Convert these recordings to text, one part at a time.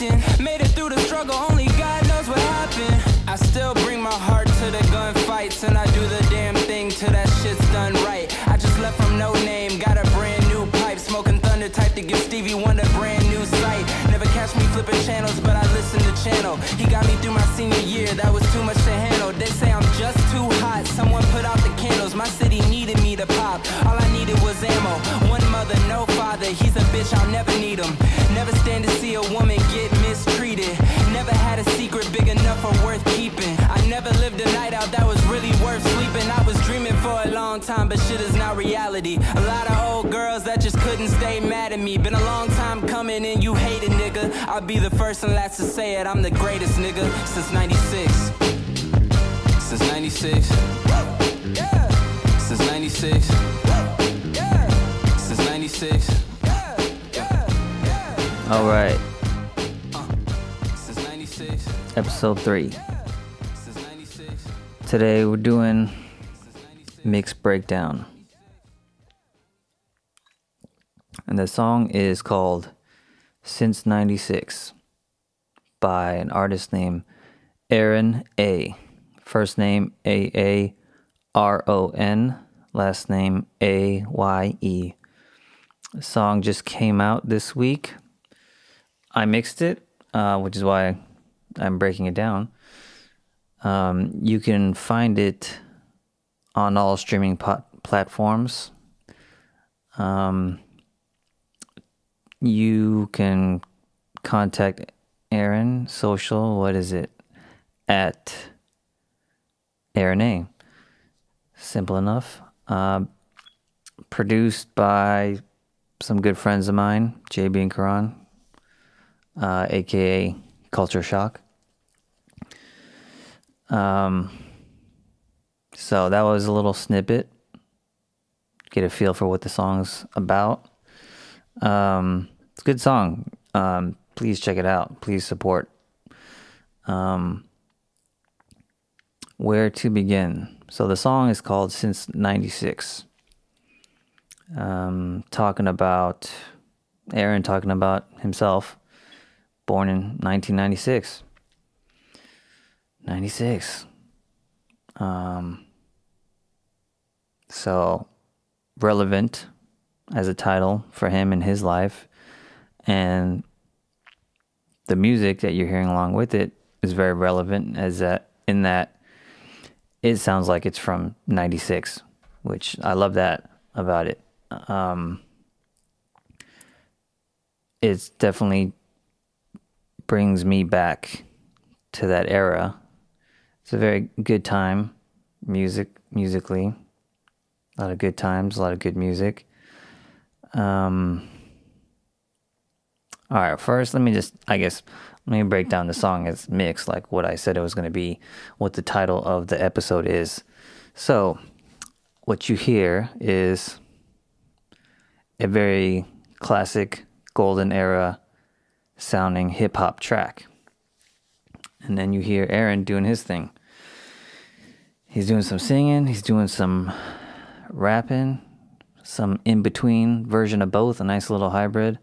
acting. Made it through the struggle, only God knows what happened. I still bring my heart to the gunfights, and I do the damn thing till that shit's done right. I just left from no name, got a brand new pipe, smoking thunder type to give Stevie Wonder brand new sight. Never catch me flipping channels, but I listen to channel. He got me through my senior year, that was too much to handle. They say I'm just too hot, someone put out the candles. My city needed me to pop, all I needed was ammo. One mother, no father, he's a bitch, I'll never need him. Never stand to see a woman get mistreated. Never had a secret big enough or worth keeping. I never lived a night out that was really worth sleeping. I was dreaming for a long time, but shit is now reality. A lot of old girls that just couldn't stay mad at me. Been a long time coming and you hate it, nigga. I'll be the first and last to say it, I'm the greatest, nigga. Since 96. Since 96. Yeah. Since 96. Yeah. Since 96. All right. Episode 3. Today we're doing mix breakdown. And the song is called Since 96 by an artist named aaronaye. First name Aaron, last name Aye. The song just came out this week. I mixed it, which is why I'm breaking it down. You can find it on all streaming platforms. You can contact Aaron, social, what is it? At aaronaye. Simple enough. Produced by some good friends of mine, JB and Karan, aka Culture Shock. So that was a little snippet. Get a feel for what the song's about. It's a good song. Please check it out. Please support. Where to begin? So the song is called Since 96. Talking about Aaron, talking about himself. Born in 1996. 96. So relevant as a title for him in his life, and the music that you're hearing along with it is very relevant as that in that it sounds like it's from 96, which I love that about it. It's definitely brings me back to that era. It's a very good time, musically. A lot of good times, a lot of good music. All right, first let me break down the song as mixed, like what I said it was going to be, what the title of the episode is. So, what you hear is a very classic golden era sounding hip-hop track. And then you hear Aaron doing his thing. He's doing some singing, he's doing some rapping, some in-between version of both, a nice little hybrid.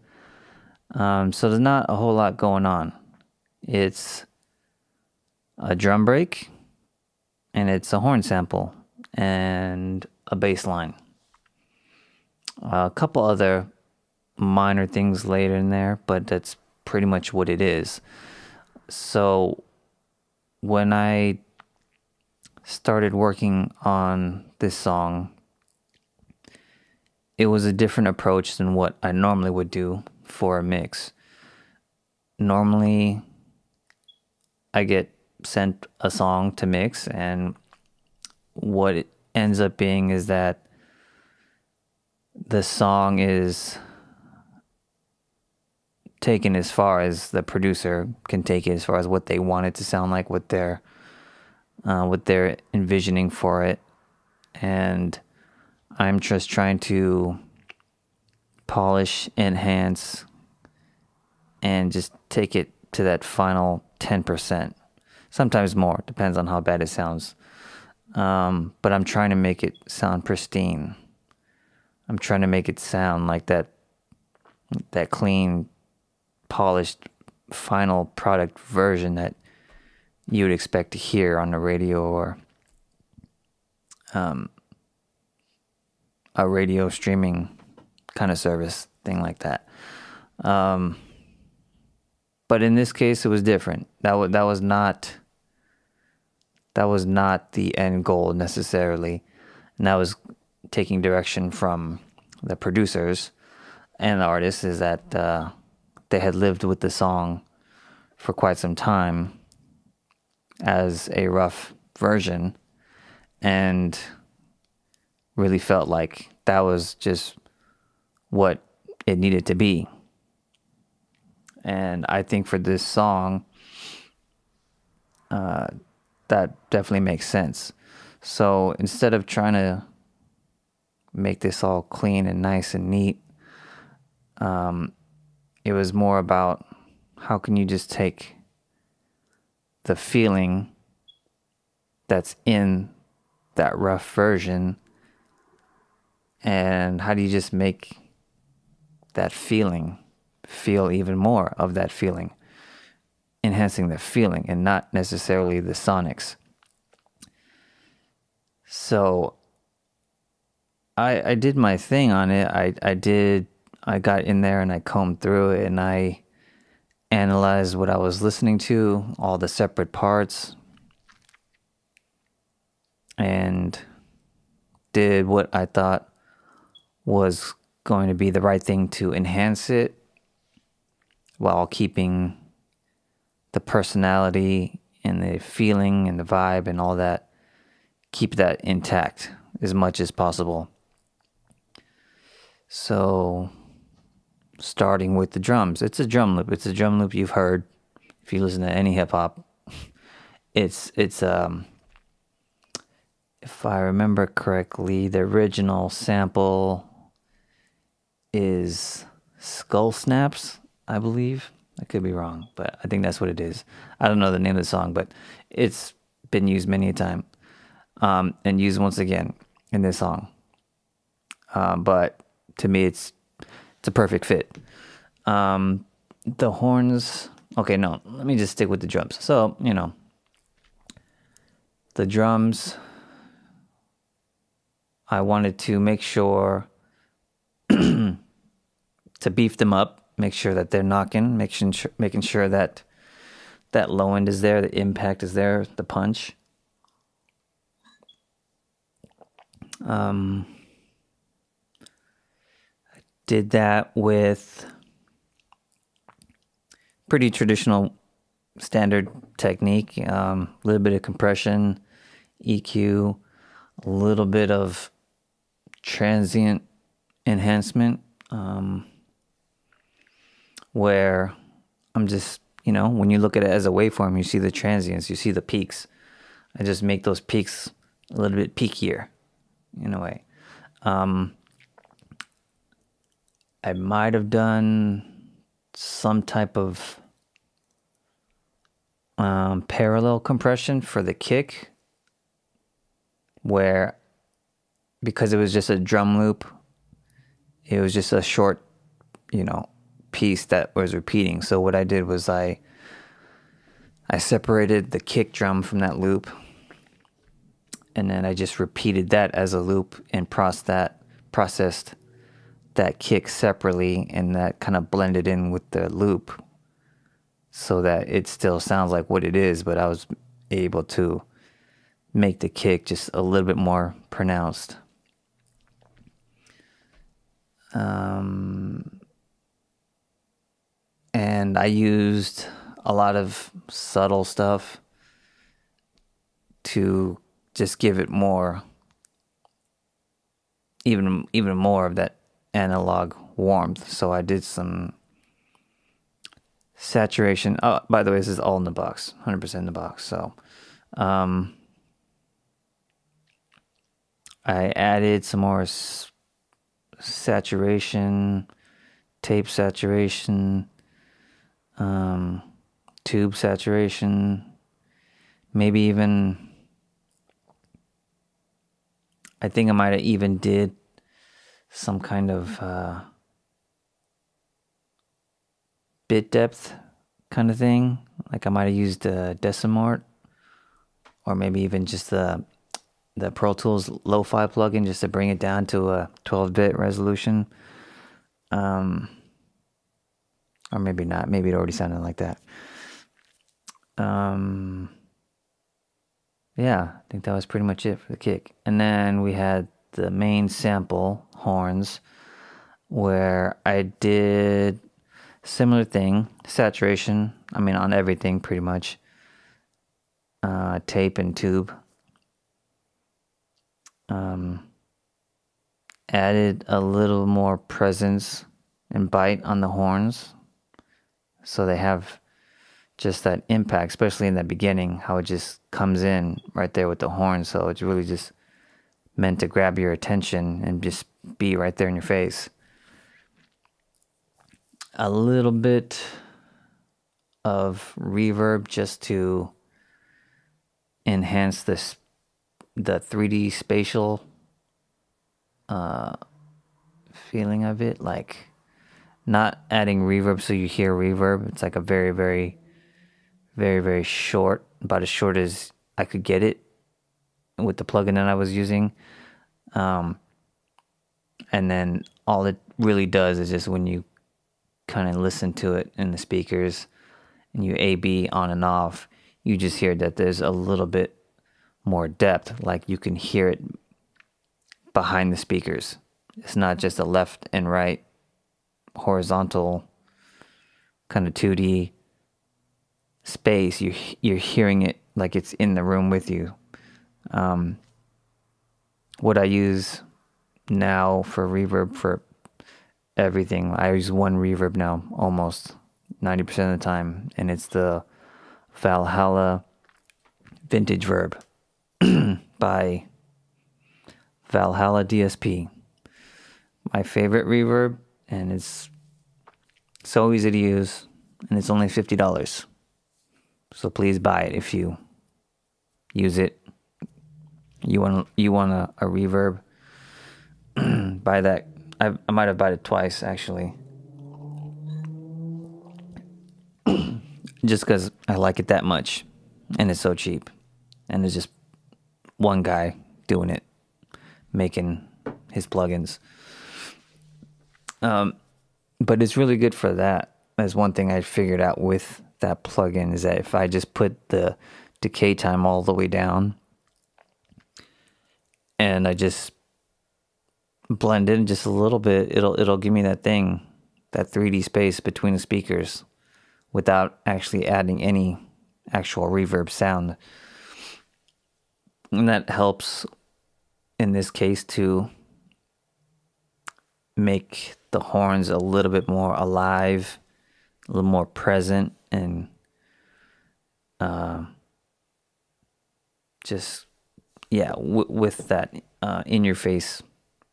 So there's not a whole lot going on. It's a drum break, and it's a horn sample, and a bass line. A couple other minor things later in there, but that's pretty much what it is. So when I started working on this song, it was a different approach than what I normally would do for a mix. Normally, I get sent a song to mix, and what it ends up being is that the song is taken as far as the producer can take it, as far as what they want it to sound like, what they're envisioning for it, and I'm just trying to polish, enhance, and just take it to that final 10%. Sometimes more, depends on how bad it sounds. But I'm trying to make it sound pristine. I'm trying to make it sound like that clean, polished final product version that you would expect to hear on the radio or a radio streaming kind of service, thing like that. But in this case, it was different. That was not the end goal necessarily, and that was taking direction from the producers and the artists. Is that they had lived with the song for quite some time as a rough version, and really felt like that was just what it needed to be. And I think for this song, that definitely makes sense. So instead of trying to make this all clean and nice and neat, it was more about how can you just take the feeling that's in that rough version, and how do you just make that feeling feel even more of that feeling, enhancing the feeling and not necessarily the sonics. So I did my thing on it. I got in there and I combed through it and I analyzed what I was listening to, all the separate parts, and did what I thought was going to be the right thing to enhance it while keeping the personality and the feeling and the vibe and all that, keep that intact as much as possible. So starting with the drums, it's a drum loop. It's a drum loop you've heard if you listen to any hip hop. It's if I remember correctly, the original sample is Skull Snaps, I believe. I could be wrong, but I think that's what it is. I don't know the name of the song, but it's been used many a time, and used once again in this song. But to me, it's a perfect fit. The horns. Okay, no, let me just stick with the drums. So, the drums, I wanted to make sure to beef them up, make sure that they're knocking, making sure that that low end is there, the impact is there, the punch. I did that with pretty traditional standard technique, a little bit of compression, EQ, a little bit of transient enhancement, where I'm just, when you look at it as a waveform, you see the transients, you see the peaks. I just make those peaks a little bit peakier in a way. I might have done some type of parallel compression for the kick, where because it was just a drum loop, it was just a short, piece that was repeating. So what I did was I separated the kick drum from that loop, and then I just repeated that as a loop and processed that kick separately, and that kind of blended in with the loop so that it still sounds like what it is, but I was able to make the kick just a little bit more pronounced. And I used a lot of subtle stuff to just give it more, even more of that analog warmth. So I did some saturation. Oh, by the way, this is all in the box, 100% in the box. So I added some more saturation, tape saturation, tube saturation, maybe even, I think I might have even did some kind of bit depth kind of thing. Like I might have used Decimort, or maybe even just the Pro Tools Lo-Fi plugin just to bring it down to a 12-bit resolution. Or maybe not. Maybe it already sounded like that. Yeah, I think that was pretty much it for the kick. And then we had the main sample, horns, where I did similar thing, saturation, I mean on everything pretty much, tape and tube. Added a little more presence and bite on the horns, so they have just that impact, especially in the beginning, how it just comes in right there with the horn. So it's really just meant to grab your attention and just be right there in your face. A little bit of reverb just to enhance the 3D spatial feeling of it. Like not adding reverb so you hear reverb. It's like a very, very, very, very short, about as short as I could get it with the plugin that I was using. And then all it really does is just when you kind of listen to it in the speakers and you A/B on and off, you just hear that there's a little bit more depth. Like you can hear it behind the speakers. It's not just a left and right horizontal kind of 2D space. You're hearing it like it's in the room with you. What I use now for reverb for everything, I use one reverb now almost 90% of the time, and it's the Valhalla Vintage Verb by Valhalla DSP. My favorite reverb, and it's so easy to use, and it's only $50. So please buy it if you use it. You want a reverb, buy that. I might have bought it twice actually, just because I like it that much, and it's so cheap, and there's just one guy doing it, making his plugins. But it's really good for that. That's one thing I figured out with that plugin, is that if I just put the decay time all the way down and I just blend in just a little bit, it'll give me that thing, that 3D space between the speakers without actually adding any actual reverb sound. And that helps in this case to make the horns a little bit more alive, a little more present, and just, yeah, with that in your face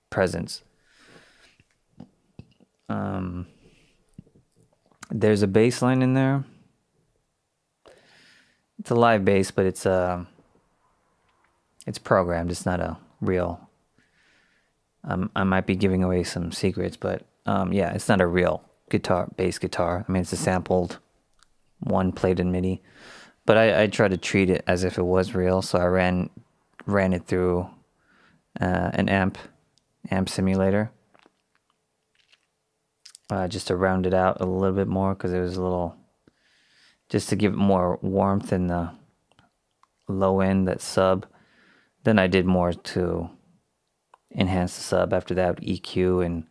presence. There's a bass line in there. It's a live bass, but it's programmed. It's not a real. I might be giving away some secrets, but yeah, it's not a real bass guitar. I mean, it's a sampled one played in MIDI, but I try to treat it as if it was real. So I ran it through an amp simulator, just to round it out a little bit more, because it was a little, just to give it more warmth in the low end, that sub. Then I did more to enhance the sub after that with EQ and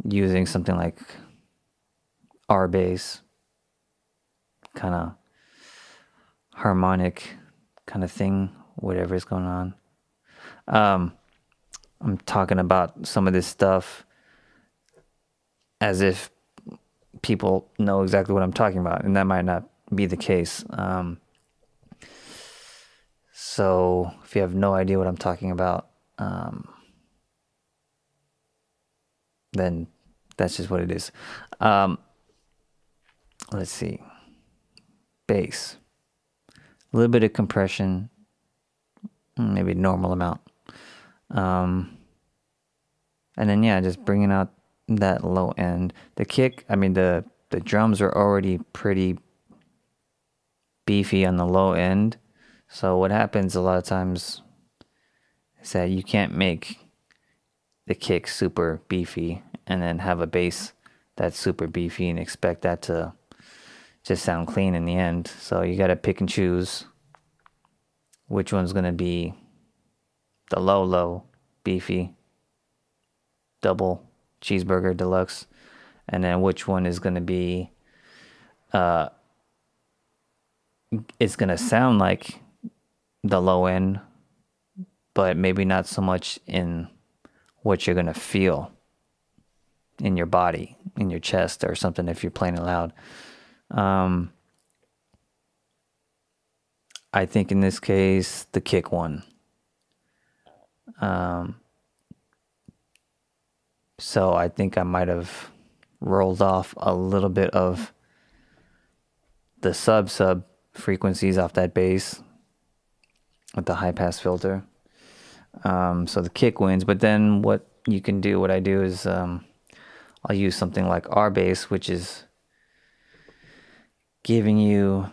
using something like R bass, kind of harmonic kind of thing, whatever is going on. I'm talking about some of this stuff as if people know exactly what I'm talking about, and that might not be the case. So if you have no idea what I'm talking about, then that's just what it is. Let's see. Bass. A little bit of compression, maybe a normal amount. And then, yeah, just bringing out that low end. The kick, I mean, the the drums are already pretty beefy on the low end. So what happens a lot of times is that you can't make the kick super beefy and then have a bass that's super beefy and expect that to just sound clean in the end. So you got to pick and choose which one's going to be the low beefy double cheeseburger deluxe, and then which one is going to be it's going to sound like the low end, but maybe not so much in what you're going to feel in your body, in your chest or something if you're playing it loud. I think in this case, the kick won. So I think I might have rolled off a little bit of the sub frequencies off that bass with the high pass filter. So the kick wins, but then what you can do, what I do is I'll use something like R bass, which is giving you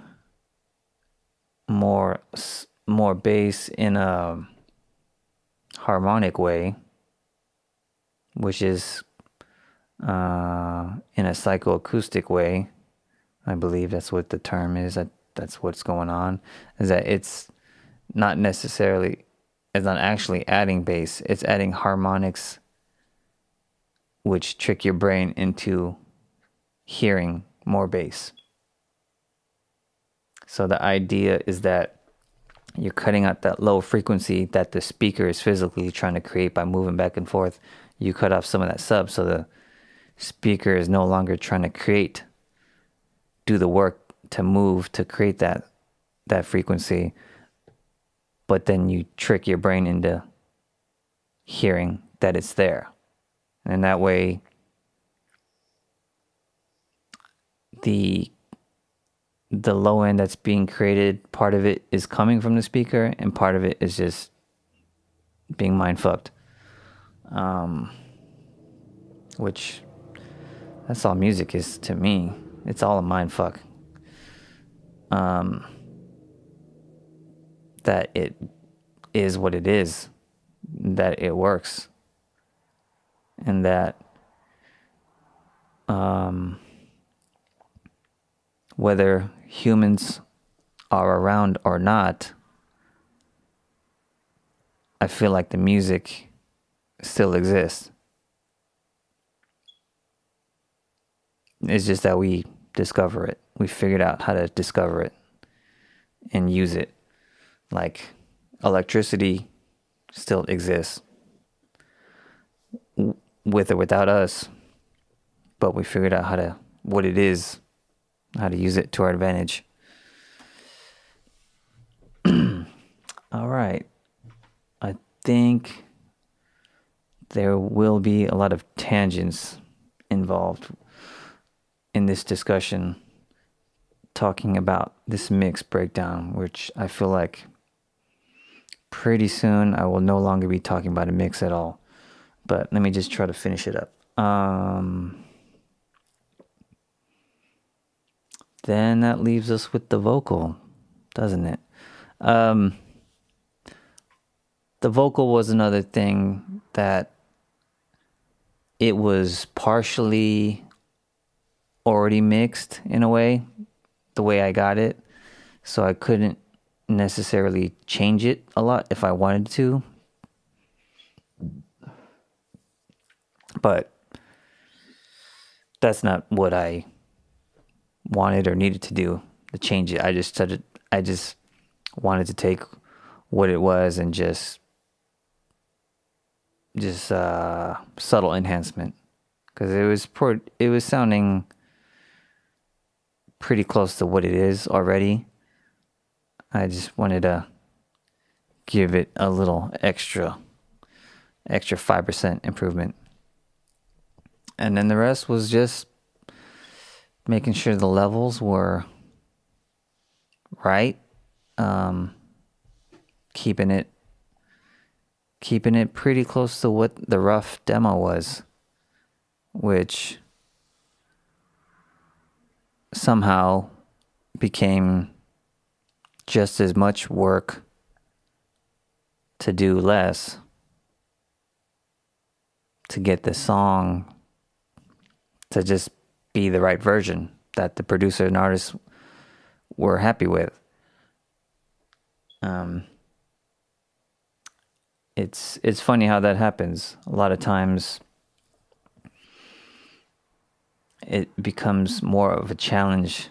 more bass in a harmonic way, which is in a psychoacoustic way. I believe that's what the term is. That's what's going on, is that it's not actually adding bass. It's adding harmonics which trick your brain into hearing more bass. So the idea is that you're cutting out that low frequency that the speaker is physically trying to create by moving back and forth. You cut off some of that sub, so the speaker is no longer trying to do the work to move to create that frequency, but then you trick your brain into hearing that it's there. And that way, the low end that's being created, part of it is coming from the speaker and part of it is just being mind fucked. Which, that's all music is to me. It's all a mind fuck. That it is what it is, that it works, and that whether humans are around or not, I feel like the music still exists. It's just that we discover it. We figured out how to discover it and use it. Like electricity still exists with or without us, but we figured out what it is, how to use it to our advantage. All right. I think there will be a lot of tangents involved in this discussion, talking about this mix breakdown, which I feel like pretty soon I will no longer be talking about a mix at all. But let me just try to finish it up. Then that leaves us with the vocal, doesn't it? The vocal was another thing that it was partially already mixed in a way, the way I got it. So I couldn't necessarily change it a lot if I wanted to. But that's not what I wanted or needed to do to change it. I just wanted to take what it was and just subtle enhancement, because it was sounding pretty close to what it is already. I just wanted to give it a little extra 5% improvement. And then the rest was just making sure the levels were right, keeping it pretty close to what the rough demo was, which somehow became just as much work to do less to get the song to just be the right version that the producer and artist were happy with. It's funny how that happens. A lot of times it becomes more of a challenge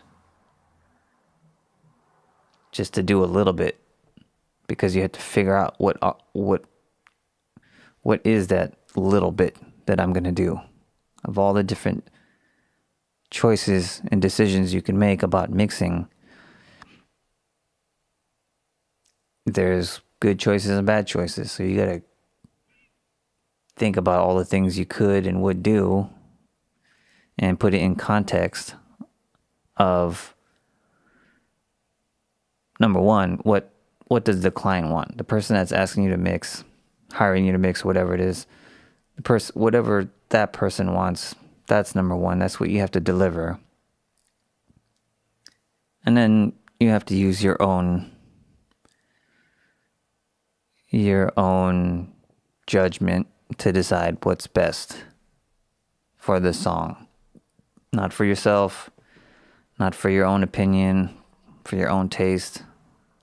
just to do a little bit, because you have to figure out what is that little bit that I'm going to do. Of all the different choices and decisions you can make about mixing, there's good choices and bad choices. So you got to think about all the things you could and would do and put it in context of, number one, what does the client want? The person that's asking you to mix, hiring you to mix, whatever it is, whatever that person wants, that's number one. That's what you have to deliver. And then you have to use your own judgment to decide what's best for the song. Not for yourself, not for your own opinion, for your own taste.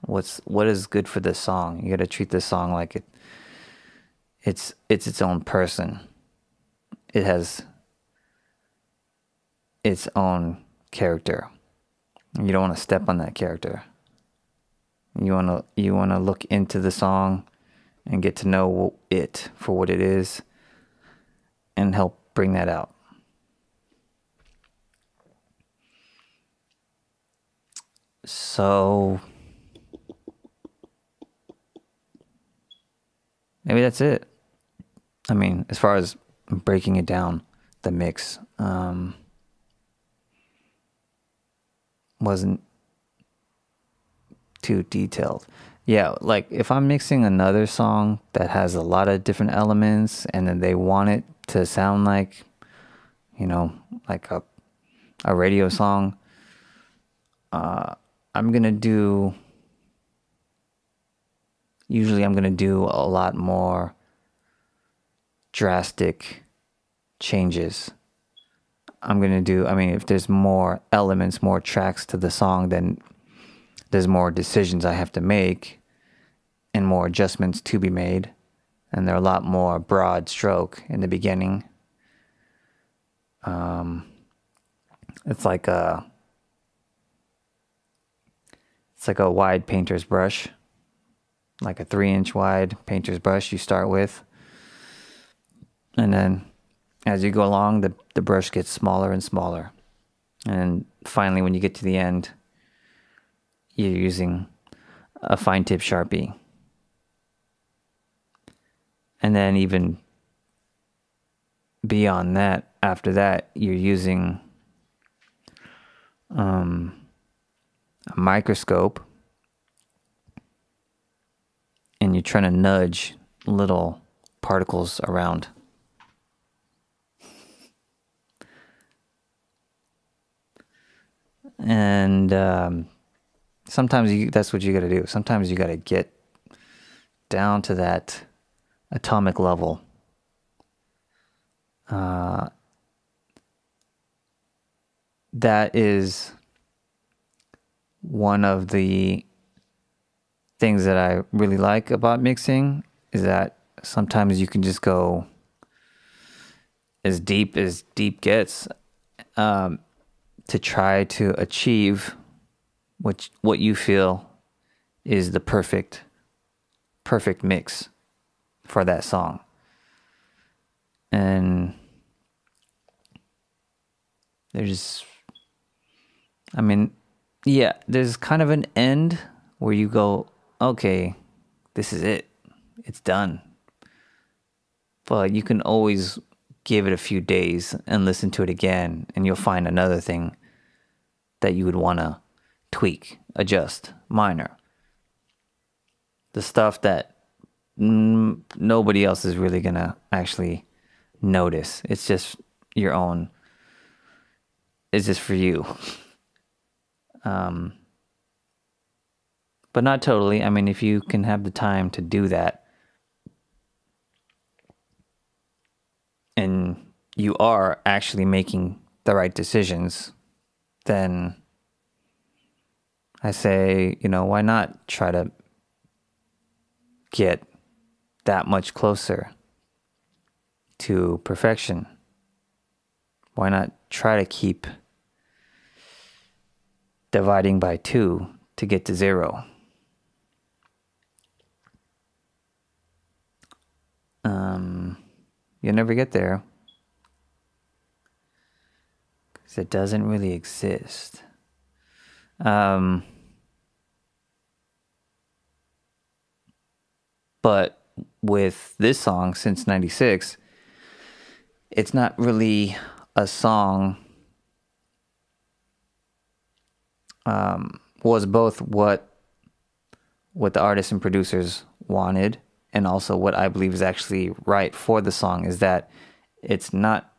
What is good for this song? You got to treat this song like it's its own person. It has its own character. You don't want to step on that character. You want to look into the song and get to know it for what it is and help bring that out. So maybe that's it. I mean, as far as breaking it down, the mix wasn't too detailed. Yeah, like if I'm mixing another song that has a lot of different elements and then they want it to sound like, like a radio song, I'm going to do a lot more drastic changes. If there's more elements, more tracks to the song, then there's more decisions I have to make and more adjustments to be made. And they're a lot more broad stroke in the beginning. It's like a wide painter's brush, like a 3-inch wide painter's brush you start with. And then as you go along, the brush gets smaller and smaller. And finally, when you get to the end, you're using a fine tip Sharpie. And then even beyond that, after that, you're using a microscope, and you're trying to nudge little particles around. And sometimes that's what you got to do. Sometimes you got to get down to that atomic level. That is one of the things that I really like about mixing, is that sometimes you can just go as deep gets, to try to achieve what you feel is the perfect mix for that song. And there's kind of an end where you go, okay, this is it. It's done. But you can always give it a few days and listen to it again, and you'll find another thing that you would want to tweak, adjust, minor. The stuff that nobody else is really going to actually notice. It's just your own. It's just for you. But not totally. I mean, if you can have the time to do that, and you are actually making the right decisions, then I say, why not try to get that much closer to perfection? Why not try to keep dividing by 2 to get to 0? You'll never get there because it doesn't really exist. But with this song, Since '96, it's not really a song. Was both what the artists and producers wanted, and also what I believe is actually right for the song, is that it's not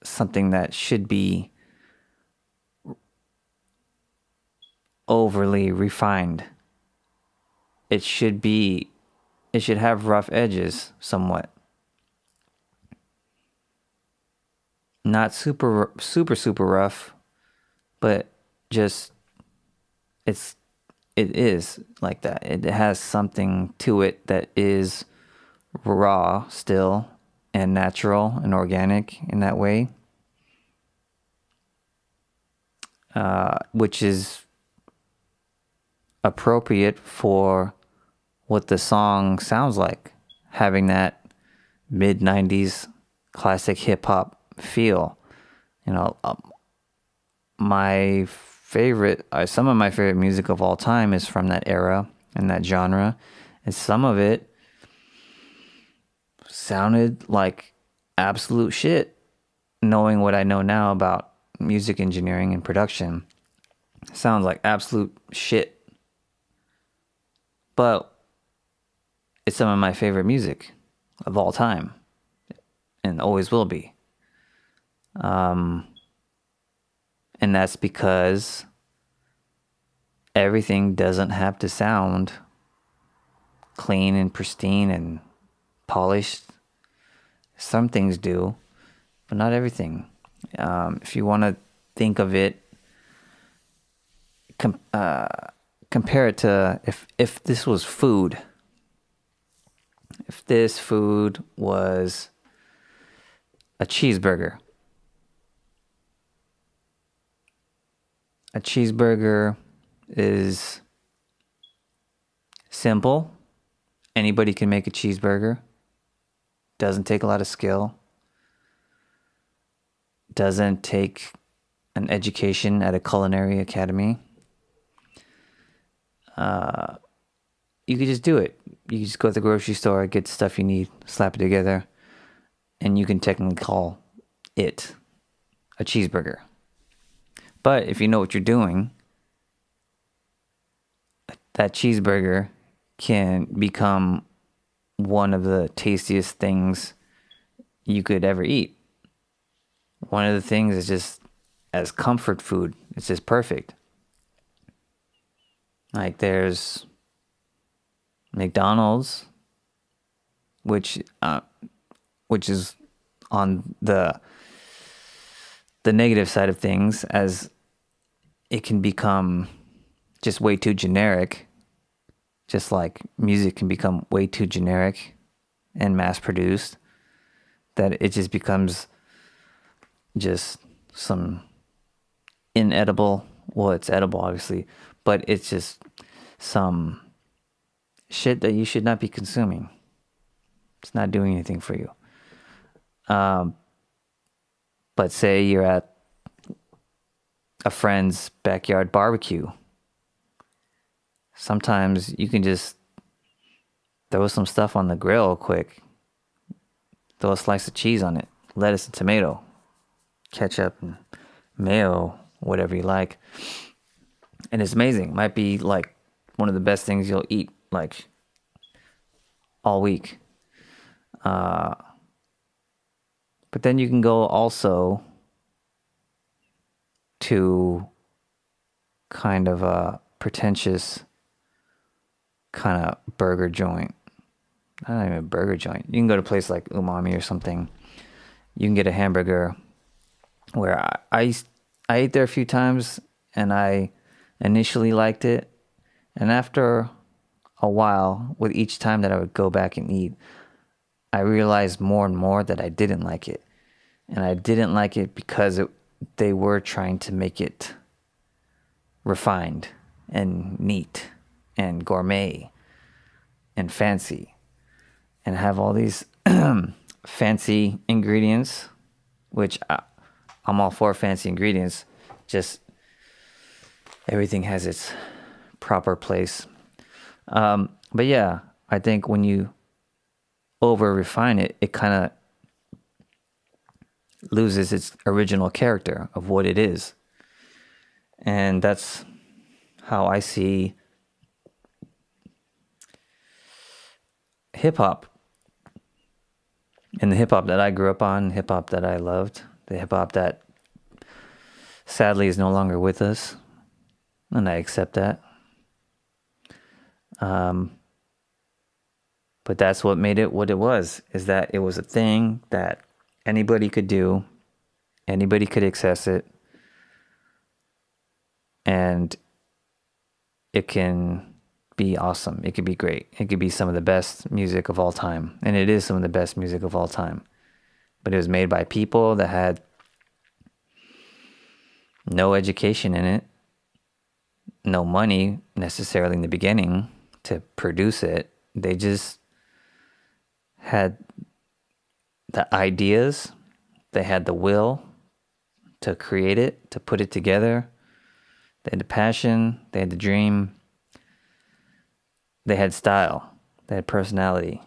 something that should be overly refined. It should have rough edges somewhat. Not super rough, but just it is like that. It has something to it that is raw still and natural and organic in that way, which is appropriate for what the song sounds like, having that mid-90s classic hip-hop feel. Some of my favorite music of all time is from that era and that genre, and some of it sounded like absolute shit. Knowing what I know now about music engineering and production, it sounds like absolute shit. But it's some of my favorite music of all time, and always will be. And that's because everything doesn't have to sound clean and pristine and polished. Some things do, but not everything. If you want to think of it, compare it to if this was food. If this food was a cheeseburger. A cheeseburger is simple. Anybody can make a cheeseburger. Doesn't take a lot of skill. Doesn't take an education at a culinary academy. You could just do it. You just go to the grocery store, get the stuff you need, slap it together, and you can technically call it a cheeseburger. But if you know what you're doing, that cheeseburger can become one of the tastiest things you could ever eat. One of the things is just as comfort food. It's just perfect. Like there's McDonald's, which is on the negative side of things, as it can become just way too generic, just like music can become way too generic and mass produced, that it just becomes just some inedible, well, it's edible obviously, but it's just some shit that you should not be consuming. It's not doing anything for you. But say you're at a friend's backyard barbecue. Sometimes you can just throw some stuff on the grill quick. Throw a slice of cheese on it, lettuce and tomato, ketchup and mayo, whatever you like. And it's amazing. It might be like one of the best things you'll eat like all week. But then you can go also to kind of a pretentious kind of burger joint. Not even a burger joint. You can go to a place like Umami or something. You can get a hamburger where I ate there a few times and I initially liked it. And after a while, with each time that I would go back and eat, I realized more and more that I didn't like it. And I didn't like it because they were trying to make it refined and neat and gourmet and fancy and have all these fancy ingredients, which I'm all for fancy ingredients. Just everything has its proper place. But yeah, I think when you over refine it, it kind of loses its original character of what it is. And that's how I see hip hop. And the hip hop that I grew up on, hip hop that I loved, the hip hop that sadly is no longer with us. And I accept that. But that's what made it what it was, is that it was a thing that anybody could do, anybody could access it, and it can be awesome. It could be great. It could be some of the best music of all time, and it is some of the best music of all time. But it was made by people that had no education in it, no money necessarily in the beginning to produce it. They just had the ideas, they had the will to create it, to put it together. They had the passion, they had the dream, they had style, they had personality.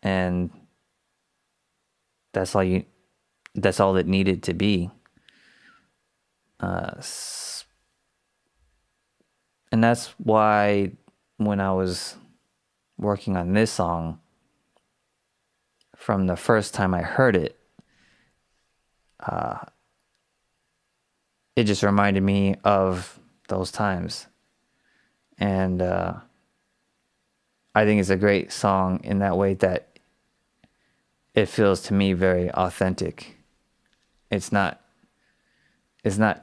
And that's all it needed to be. And that's why when I was working on this song, from the first time I heard it, it just reminded me of those times. And I think it's a great song in that way that it feels to me very authentic. It's not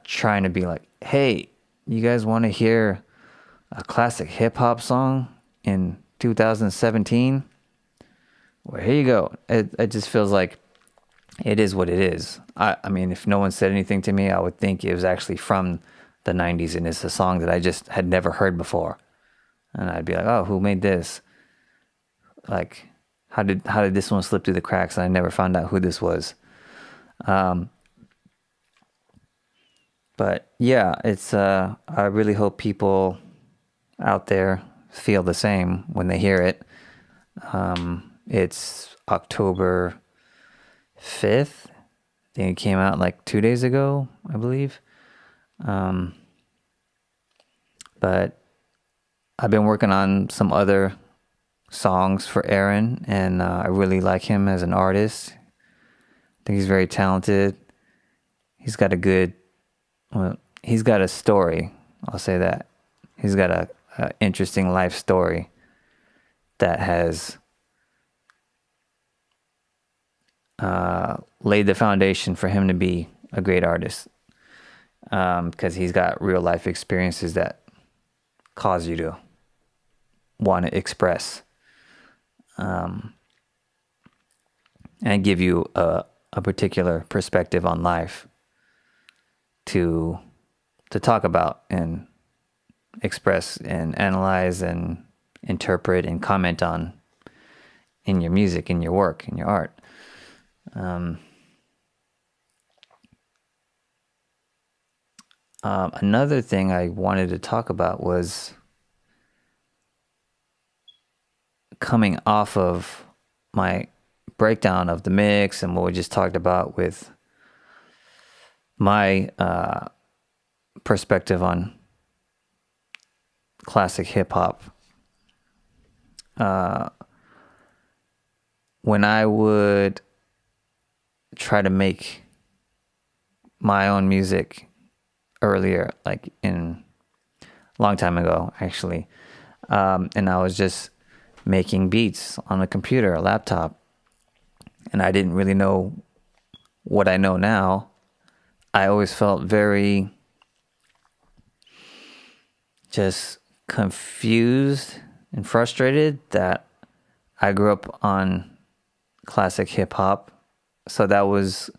trying to be like, hey, you guys want to hear a classic hip hop song in 2017? Well, here you go. It just feels like it is what it is. I mean, if no one said anything to me, I would think it was actually from the 90s and it's a song that I just had never heard before. And I'd be like, oh, who made this? Like, how did this one slip through the cracks? And I never found out who this was. But yeah, it's I really hope people out there feel the same when they hear it. It's October 5th. I think it came out like 2 days ago, I believe. But I've been working on some other songs for Aaron, and I really like him as an artist. I think he's very talented. He's got a story. I'll say that. He's got a interesting life story that has laid the foundation for him to be a great artist, because he's got real life experiences that cause you to want to express and give you a particular perspective on life to talk about and express and analyze and interpret and comment on in your music, in your work, in your art. Another thing I wanted to talk about was coming off of my breakdown of the mix and what we just talked about with my perspective on classic hip hop. When I would try to make my own music earlier, like in a long time ago, actually. And I was just making beats on a computer, a laptop. And I didn't really know what I know now. I always felt very just confused and frustrated that I grew up on classic hip hop. So that was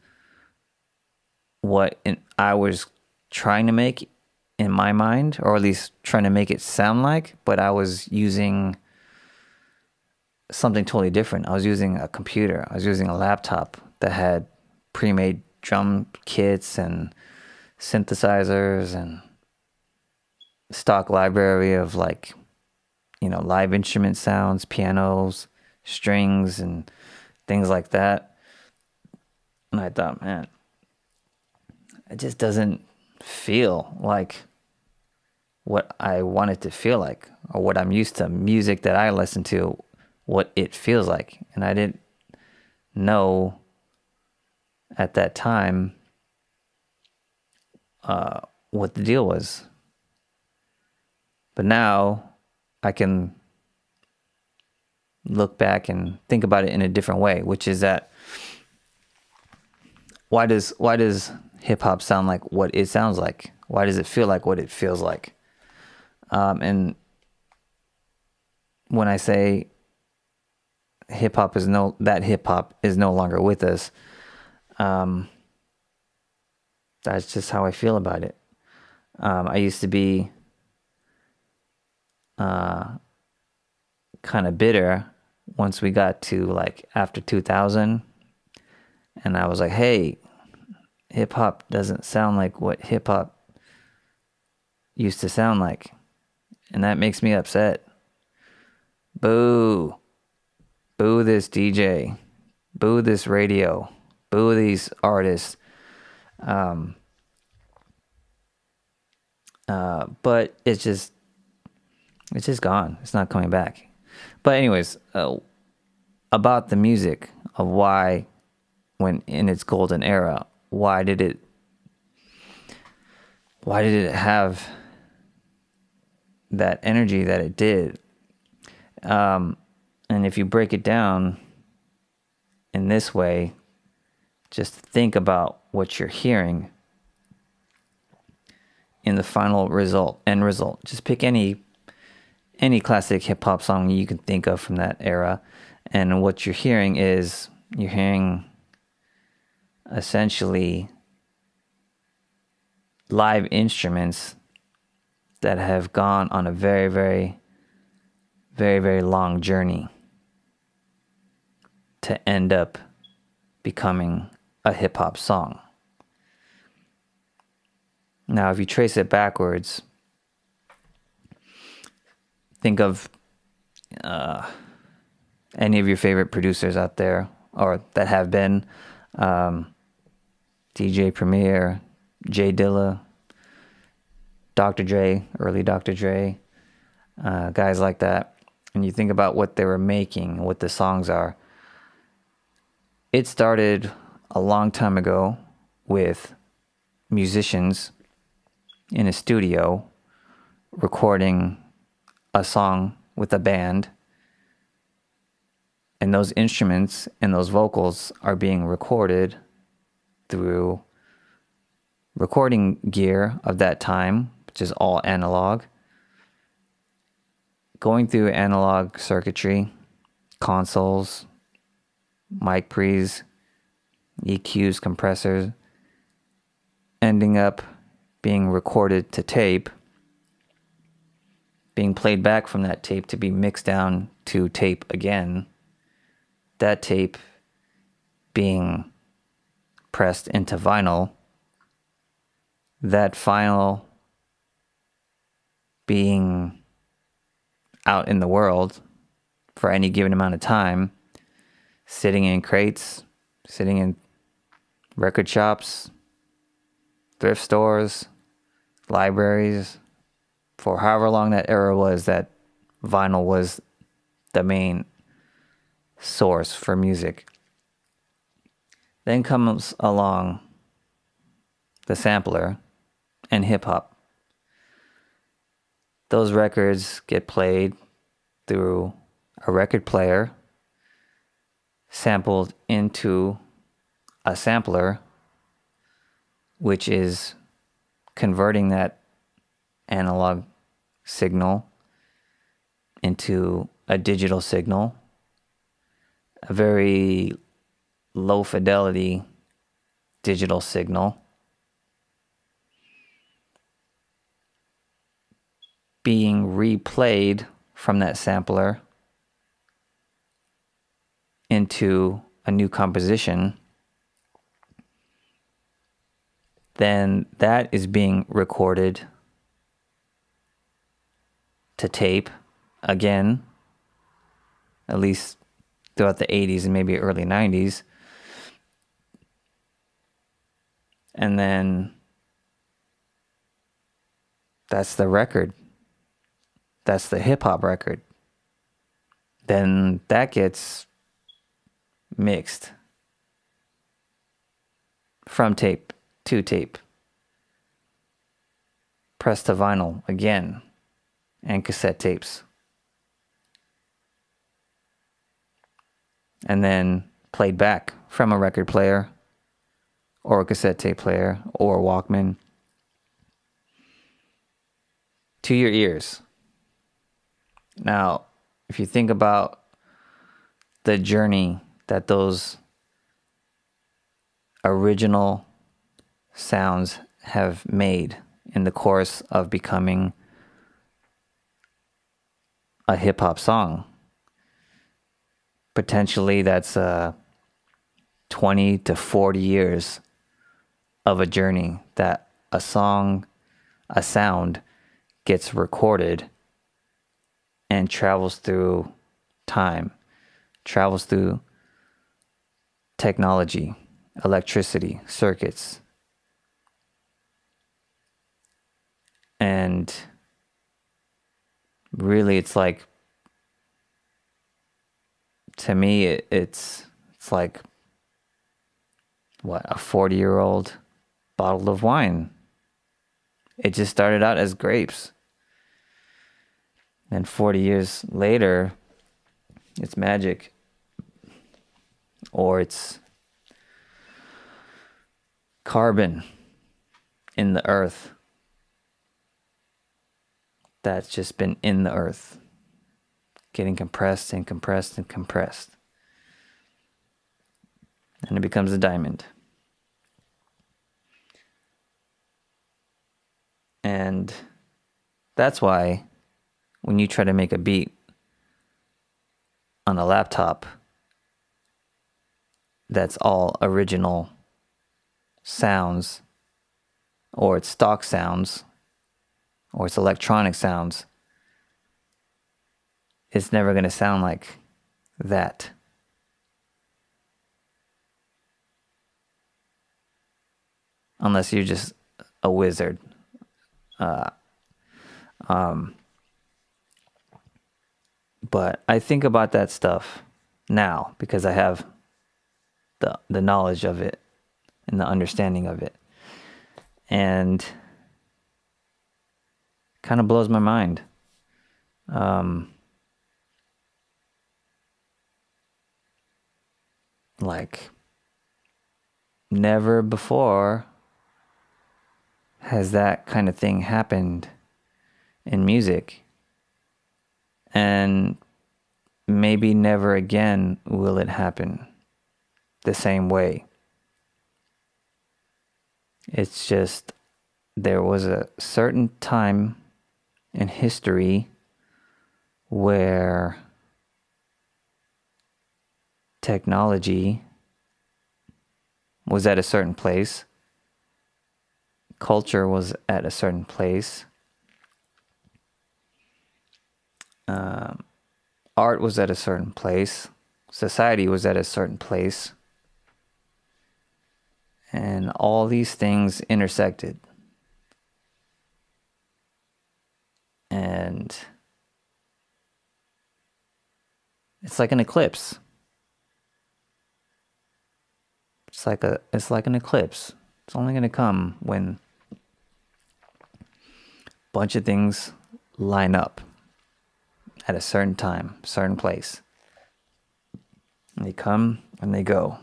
what I was trying to make in my mind, or at least trying to make it sound like, but I was using something totally different. I was using a computer. I was using a laptop that had pre-made drum kits and synthesizers and stock library of like, live instrument sounds, pianos, strings, and things like that. And I thought, man, it just doesn't feel like what I want it to feel like, or what I'm used to, music that I listen to, what it feels like. And I didn't know at that time what the deal was. But now I can look back and think about it in a different way, which is that why does hip hop sound like what it sounds like? Why does it feel like what it feels like? And when I say hip hop is no longer with us, that's just how I feel about it. I used to be kind of bitter once we got to like after 2000, and I was like, hey, hip hop doesn't sound like what hip hop used to sound like, and that makes me upset. Boo this DJ, boo this radio, boo these artists. But it's just gone. It's not coming back. But anyways, about the music of why, when in its golden era, why did it have that energy that it did? And if you break it down in this way, just think about what you're hearing in the final end result. Just pick any classic hip hop song you can think of from that era, and what you're hearing is essentially live instruments that have gone on a very, very, very, very long journey to end up becoming a hip hop song. Now, if you trace it backwards, think of any of your favorite producers out there, or that have been, DJ Premier, J Dilla, Dr. Dre, early Dr. Dre, guys like that, and you think about what they were making, what the songs are. It started a long time ago with musicians in a studio recording a song with a band, and those instruments and those vocals are being recorded through recording gear of that time, which is all analog, going through analog circuitry, consoles, mic pre's, EQs, compressors, ending up being recorded to tape, being played back from that tape to be mixed down to tape again, that tape being pressed into vinyl, that vinyl being out in the world for any given amount of time, sitting in crates, sitting in record shops, thrift stores, libraries, for however long that era was that vinyl was the main source for music. Then comes along the sampler, and hip hop. Those records get played through a record player, sampled into a sampler, which is converting that analog signal into a digital signal, a very low fidelity digital signal, being replayed from that sampler into a new composition. Then that is being recorded to tape again, at least throughout the 80s and maybe early 90s. And then that's the record. That's the hip hop record. Then that gets mixed from tape to tape, pressed to vinyl again, and cassette tapes. And then played back from a record player or a cassette tape player or a Walkman to your ears. Now, if you think about the journey that those original sounds have made in the course of becoming a hip-hop song, potentially that's 20 to 40 years of a journey that a song, a sound gets recorded and travels through time, travels through technology, electricity, circuits. And really it's like, to me, it's like, what, a 40-year-old bottle of wine. It just started out as grapes. And 40 years later, it's magic. Or it's carbon in the earth that's just been in the earth, getting compressed and compressed and compressed. And it becomes a diamond. And that's why when you try to make a beat on a laptop that's all original sounds, or it's stock sounds, or it's electronic sounds, it's never going to sound like that. Unless you're just a wizard. But I think about that stuff now because I have the knowledge of it and the understanding of it. And kind of blows my mind. Like, never before has that kind of thing happened in music. And maybe never again will it happen the same way. It's just, there was a certain time in history where technology was at a certain place, culture was at a certain place, art was at a certain place, society was at a certain place, and all these things intersected. And it's like an eclipse. It's like an eclipse. It's only going to come when bunch of things line up at a certain time, certain place. And they come and they go.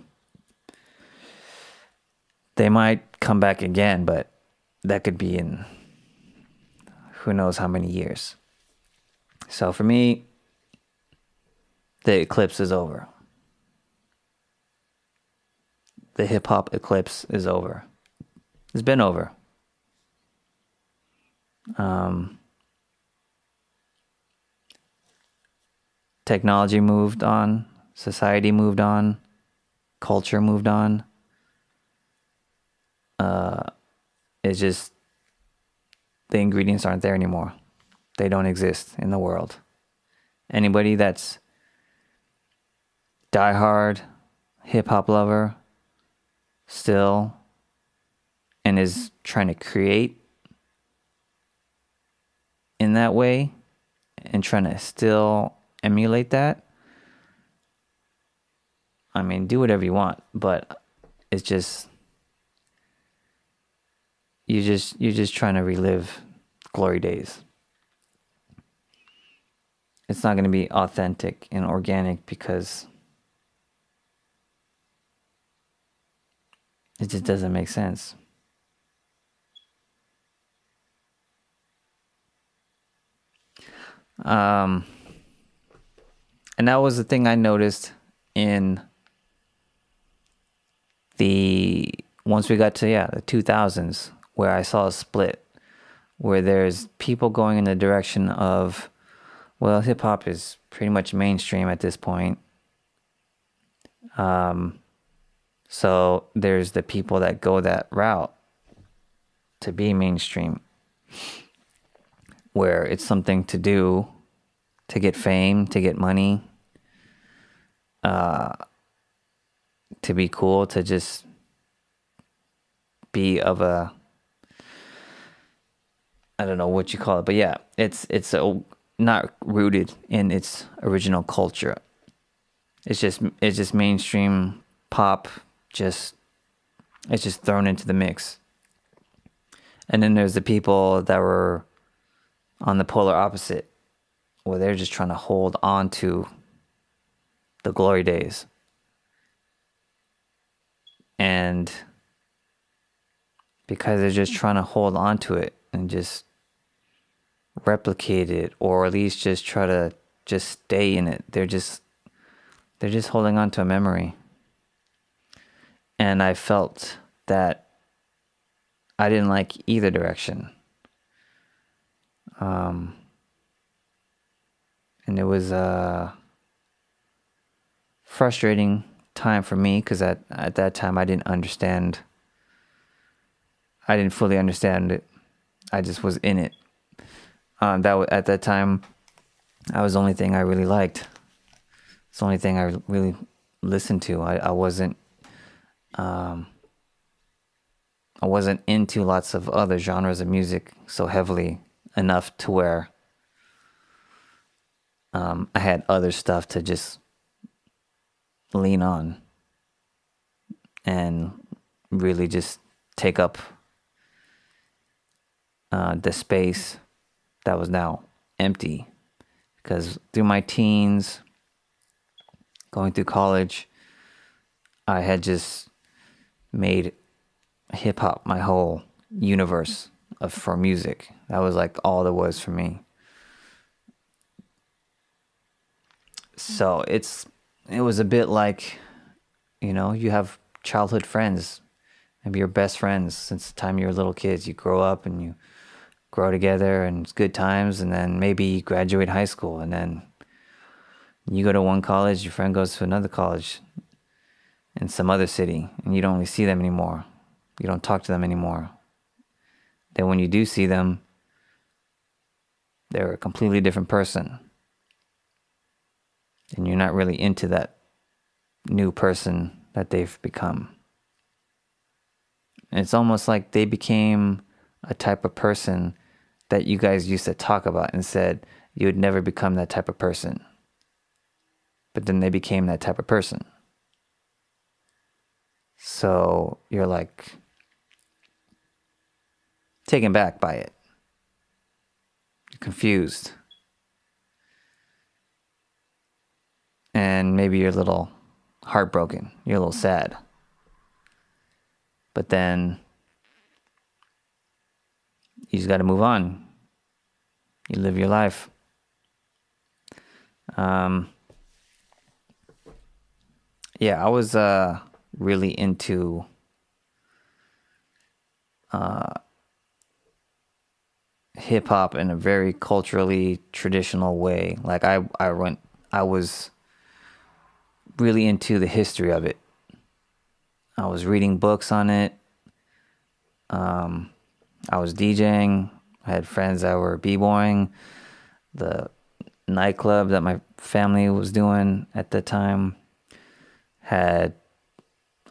They might come back again, but that could be in who knows how many years. So for me, the eclipse is over. The hip-hop eclipse is over. It's been over. Technology moved on. Society moved on. Culture moved on. It's just the ingredients aren't there anymore. They don't exist in the world. Anybody that's diehard hip-hop lover still and is trying to create in that way and trying to still emulate that, I mean, do whatever you want, but it's just you're just trying to relive glory days. It's not going to be authentic and organic because it just doesn't make sense. And that was the thing I noticed in once we got to the 2000s, where I saw a split, where there's people going in the direction of, well, hip hop is pretty much mainstream at this point. So there's the people that go that route to be mainstream, where it's something to do to get fame, to get money, to be cool, to just be of a, I don't know what you call it, but yeah, it's not rooted in its original culture. It's just mainstream pop. It's just thrown into the mix. And then there's the people that were on the polar opposite, where they're just trying to hold on to the glory days. And because they're just trying to hold on to it and just replicate it, or at least just try to just stay in it, they're just holding on to a memory. And I felt that I didn't like either direction. And it was a frustrating time for me, because at that time I didn't fully understand it. I just was in it. At that time, that was the only thing I really liked. It's the only thing I really listened to. I wasn't into lots of other genres of music so heavily enough to where I had other stuff to just lean on and really just take up the space that was now empty. Because through my teens, going through college, I had just made hip hop my whole universe for music. That was like all there was for me. So it was a bit like, you have childhood friends, maybe your best friends since the time you were little kids. You grow up and you grow together and it's good times, and then maybe you graduate high school and then you go to one college, your friend goes to another college in some other city, and you don't really see them anymore. You don't talk to them anymore. Then when you do see them, they're a completely different person. And you're not really into that new person that they've become. And it's almost like they became a type of person that you guys used to talk about and said you would never become that type of person. But then they became that type of person. So you're like taken back by it. confused. And maybe you're a little heartbroken. You're a little sad. But then you just got to move on. You live your life. Yeah, I was really into hip hop in a very culturally traditional way. Like I was really into the history of it. I was reading books on it. I was DJing. I had friends that were b-boying. The nightclub that my family was doing at the time had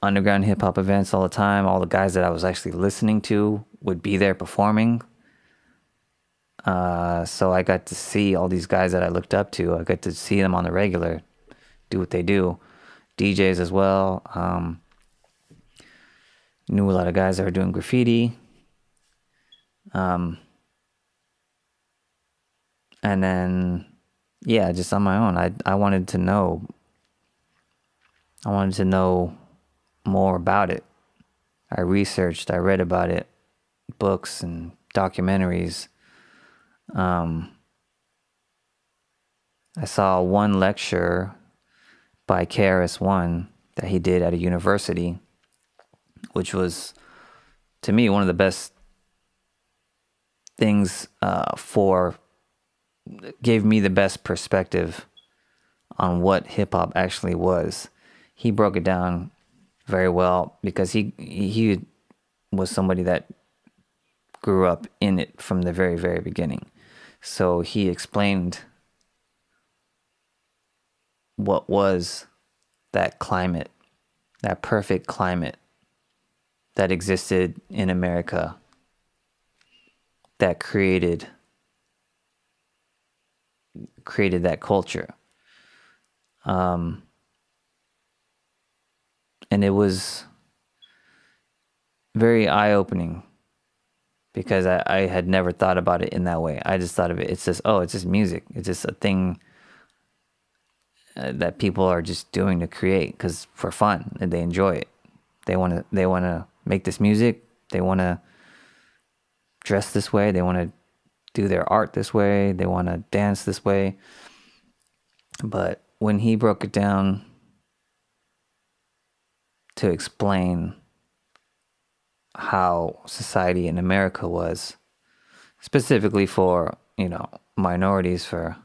underground hip hop events all the time. All the guys that I was actually listening to would be there performing. So I got to see all these guys that I looked up to. I got to see them on the regular, do what they do. DJs as well. Knew a lot of guys that were doing graffiti. And then, yeah, just on my own, I wanted to know. I wanted to know more about it. I researched, I read about it, books and documentaries. I saw one lecture by KRS-One that he did at a university, which was, to me, one of the best things gave me the best perspective on what hip-hop actually was. He broke it down very well because he was somebody that grew up in it from the very, very beginning. So he explained what was that climate, that perfect climate that existed in America that created that culture. And it was very eye-opening because I had never thought about it in that way. I just thought of it, it's just music. It's just a thing that people are just doing to create because for fun, and they enjoy it. They want to make this music. They want to dress this way. They want to do their art this way. They want to dance this way. But when he broke it down to explain how society in America was, specifically for, minorities, for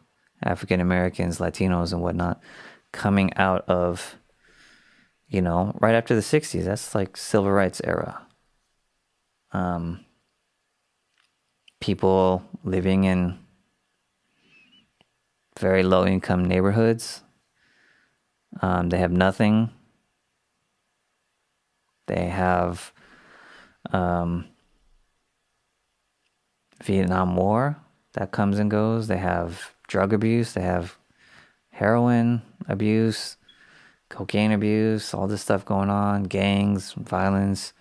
African Americans, Latinos and whatnot, coming out of, right after the 60s, that's like civil rights era. People living in very low income neighborhoods. They have nothing. They have Vietnam War that comes and goes. They have drug abuse. They have heroin abuse, cocaine abuse, all this stuff going on, gangs, violence.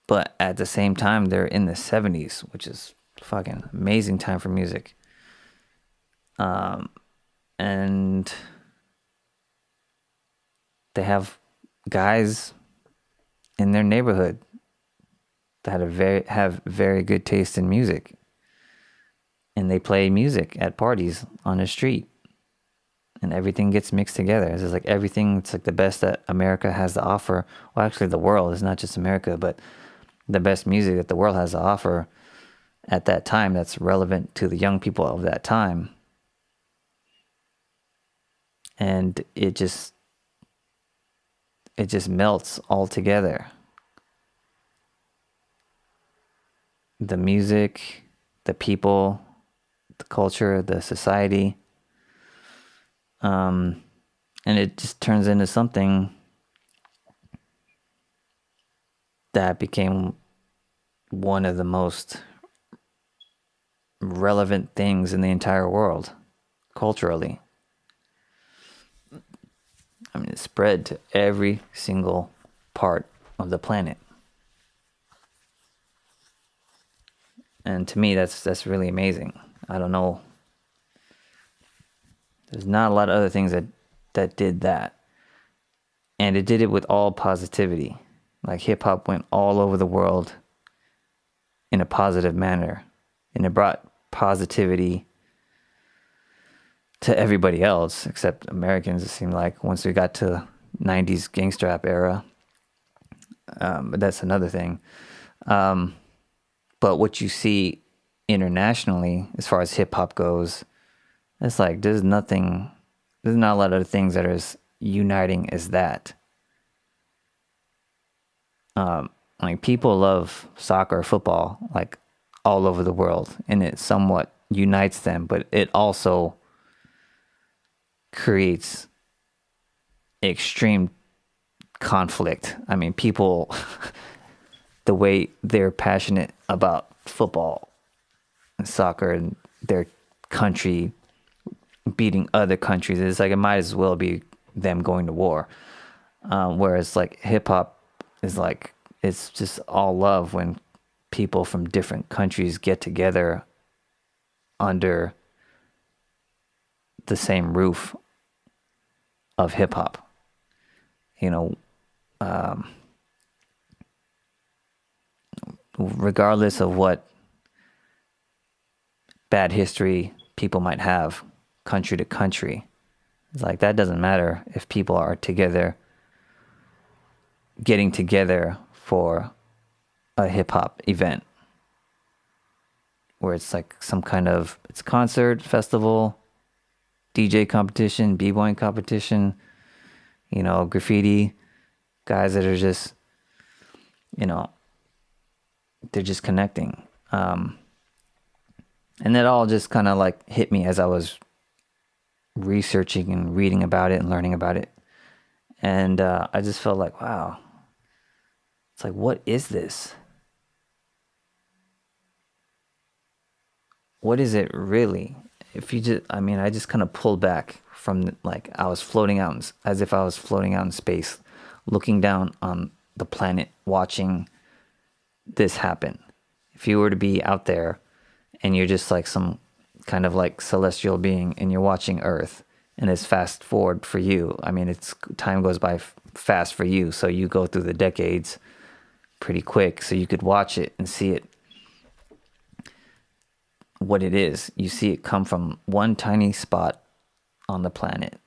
But at the same time, they're in the 70s, which is fucking amazing time for music. And they have guys in their neighborhood that have very good taste in music. And they play music at parties on the street. And everything gets mixed together. It's just like everything, it's like the best that America has to offer. Well, actually the world, it's not just America, but the best music that the world has to offer at that time that's relevant to the young people of that time. And it just melts all together. The music, the people, the culture, the society. And it just turns into something that became one of the most relevant things in the entire world, culturally. I mean, it spread to every single part of the planet. And to me, that's really amazing. I don't know. There's not a lot of other things that did that. And it did it with all positivity. Like hip hop went all over the world in a positive manner. And it brought positivity to everybody else except Americans, it seemed like, once we got to 90s gangster rap era. But that's another thing. But what you see internationally, as far as hip hop goes, it's like there's not a lot of things that are as uniting as that. Like people love soccer, football, like all over the world, and it somewhat unites them, but it also creates extreme conflict. I mean, people, the way they're passionate about football and soccer and their country beating other countries, it's like it might as well be them going to war. Whereas like hip hop is like, it's just all love when people from different countries get together under the same roof of hip hop. You know, regardless of what bad history people might have country to country, it's like that doesn't matter if people are together, getting together for a hip hop event where it's like some kind of, it's concert, festival, DJ competition, b-boying competition, you know, graffiti, guys that are just, you know, they're just connecting. And that all just kind of like hit me as I was researching and reading about it and learning about it. And I just felt like, wow, it's like, what is this? What is it really? If you just, I mean, I just kind of pulled back from like, I was floating out as if I was floating out in space, looking down on the planet, watching this happen. If you were to be out there and you're just like some kind of like celestial being and you're watching Earth and it's fast forward for you. I mean, it's time goes by fast for you. So you go through the decades pretty quick. So you could watch it and see it, what it is. You see it come from one tiny spot on the planet.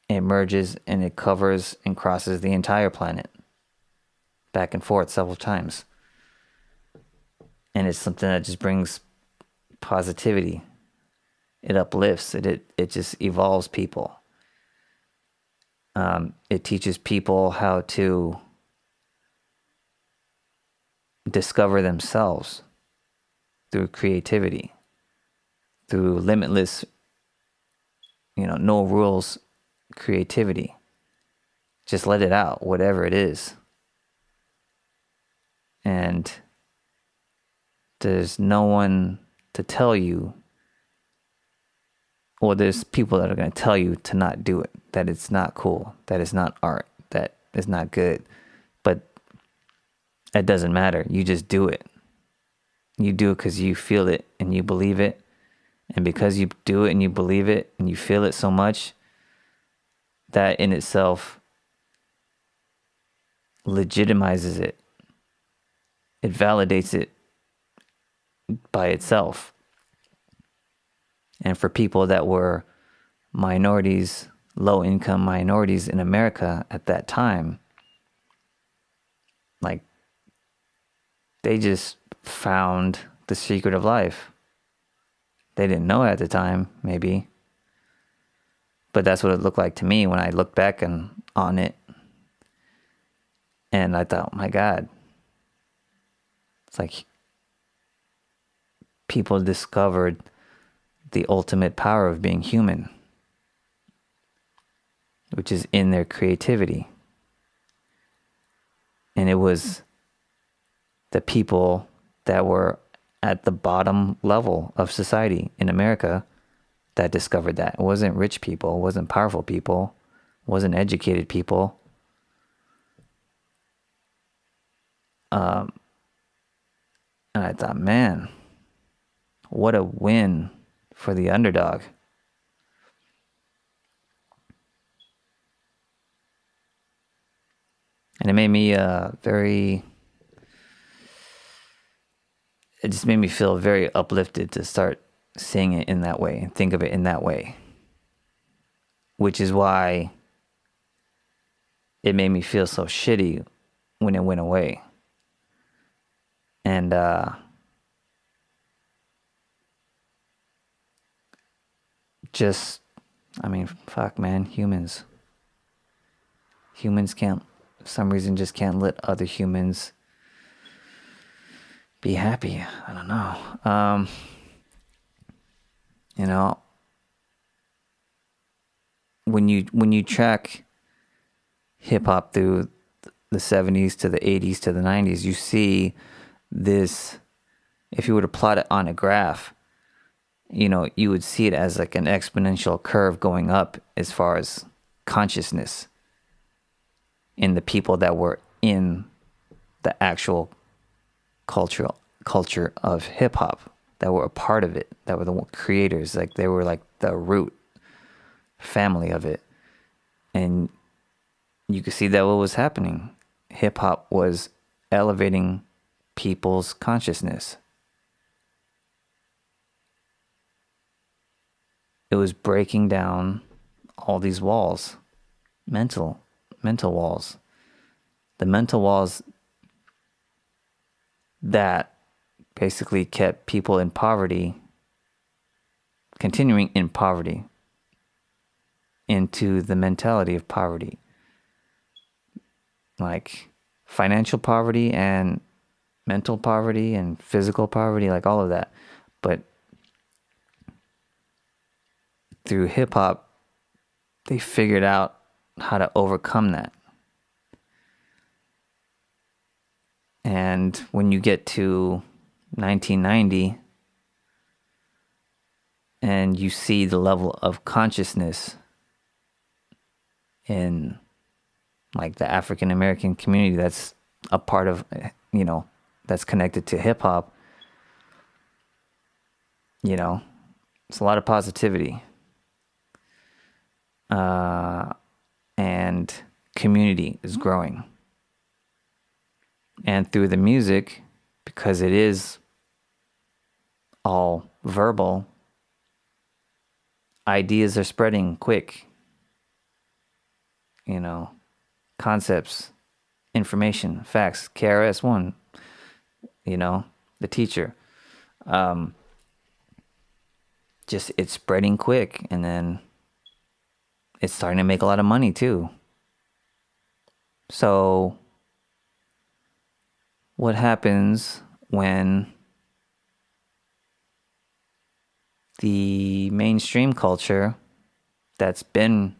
It emerges and it covers and crosses the entire planet back and forth several times. And it's something that just brings positivity. It uplifts. It just evolves people. It teaches people how to discover themselves through creativity, through limitless, you know, no rules creativity. Just let it out, whatever it is. And there's no one to tell you, or there's people that are going to tell you to not do it, that it's not cool, that it's not art, that it's not good. But it doesn't matter. You just do it. You do it because you feel it and you believe it. And because you do it and you believe it and you feel it so much, that in itself legitimizes it. It validates it by itself. And for people that were minorities, low-income minorities in America at that time, like, they just found the secret of life. They didn't know it at the time, maybe. But that's what it looked like to me when I looked back on it. And I thought, oh my God. It's like people discovered the ultimate power of being human, which is in their creativity. And it was the people that were at the bottom level of society in America that discovered that. It wasn't rich people, it wasn't powerful people, it wasn't educated people. And I thought, man, what a win for the underdog. And it made me it just made me feel very uplifted to start seeing it in that way and think of it in that way. Which is why it made me feel so shitty when it went away. And fuck, man, humans can't, for some reason, just can't let other humans be happy. I don't know. You know, when you track hip hop through the 70s to the 80s to the 90s, you see this. If you were to plot it on a graph, you know, you would see it as like an exponential curve going up as far as consciousness in the people that were in the actual culture of hip hop, that were a part of it, that were the creators, like they were like the root family of it. And you could see that what was happening. Hip hop was elevating people's consciousness. It was breaking down all these walls, mental walls. The mental walls that basically kept people in poverty, continuing in poverty, into the mentality of poverty. Like financial poverty and mental poverty and physical poverty, like all of that. But through hip hop, they figured out how to overcome that. And when you get to 1990 and you see the level of consciousness in like the African American community that's a part of, you know, that's connected to hip hop, you know, it's a lot of positivity. And community is growing. And through the music, because it is all verbal, ideas are spreading quick. You know, concepts, information, facts, KRS-One, you know, the teacher. Just it's spreading quick, and then it's starting to make a lot of money too. So what happens when the mainstream culture that's been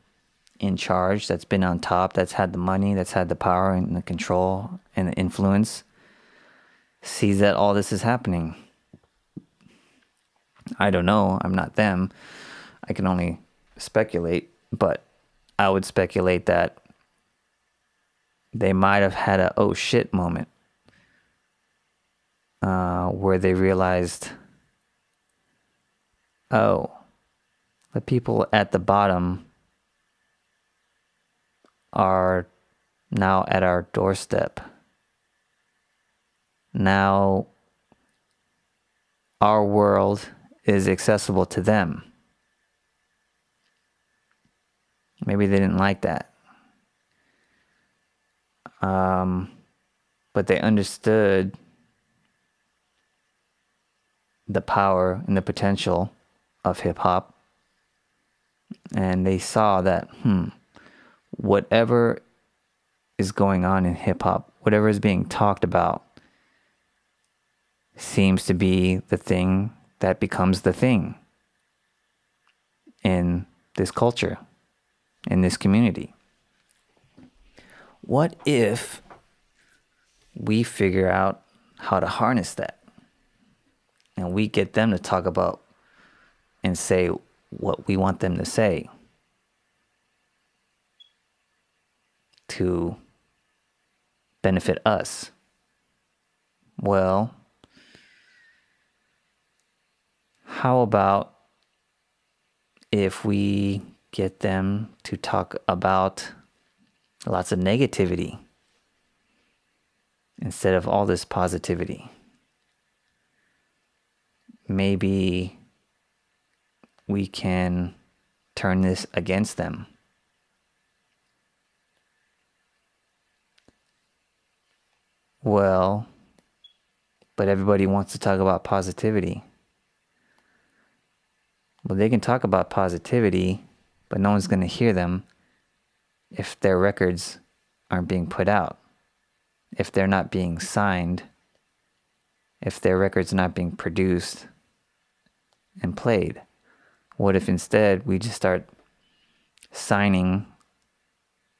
in charge, that's been on top, that's had the money, that's had the power and the control and the influence, sees that all this is happening? I don't know. I'm not them. I can only speculate, but I would speculate that they might have had a oh shit moment where they realized, oh, the people at the bottom are now at our doorstep. Now our world is accessible to them. Maybe they didn't like that. But they understood the power and the potential of hip hop. And they saw that, whatever is going on in hip hop, whatever is being talked about, seems to be the thing that becomes the thing in this culture, in this community. What if we figure out how to harness that, and we get them to talk about and say what we want them to say to benefit us? Well, how about if we get them to talk about lots of negativity instead of all this positivity? Maybe we can turn this against them. Well, but everybody wants to talk about positivity. Well, they can talk about positivity, but no one's going to hear them if their records aren't being put out, if they're not being signed, if their records are not being produced and played. What if instead we just start signing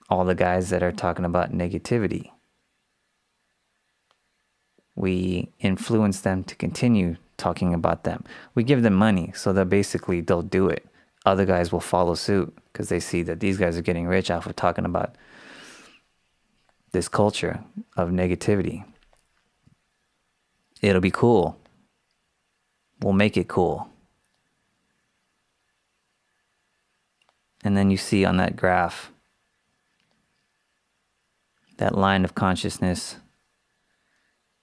all the guys that are talking about negativity? We influence them to continue talking about them. We give them money, so that basically they'll do it. Other guys will follow suit because they see that these guys are getting rich off of talking about this culture of negativity. It'll be cool. We'll make it cool. And then you see on that graph, that line of consciousness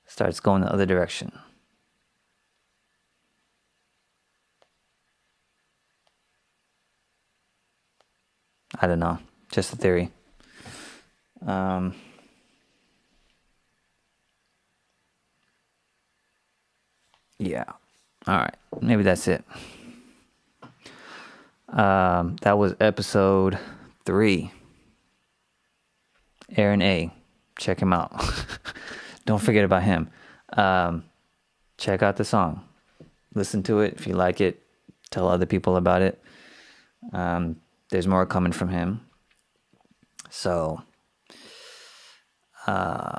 starts going the other direction. I don't know, just a theory. Yeah, all right, maybe that's it. That was episode 3. aaronaye, check him out. Don't forget about him. Check out the song. Listen to it. If you like it, tell other people about it. There's more coming from him. So, I'm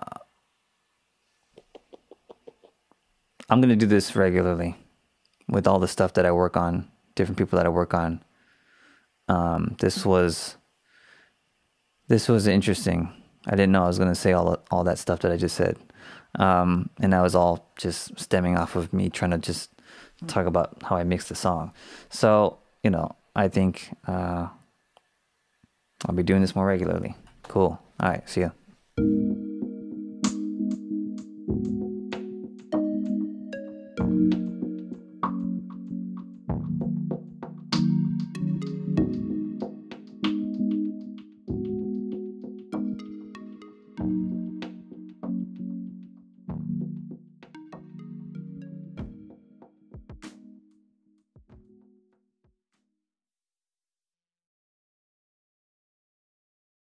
going to do this regularly with all the stuff that I work on, different people that I work on. This was interesting. I didn't know I was going to say all that stuff that I just said. And that was all just stemming off of me trying to just talk about how I mix the song. So, I think I'll be doing this more regularly. Cool. All right. See ya.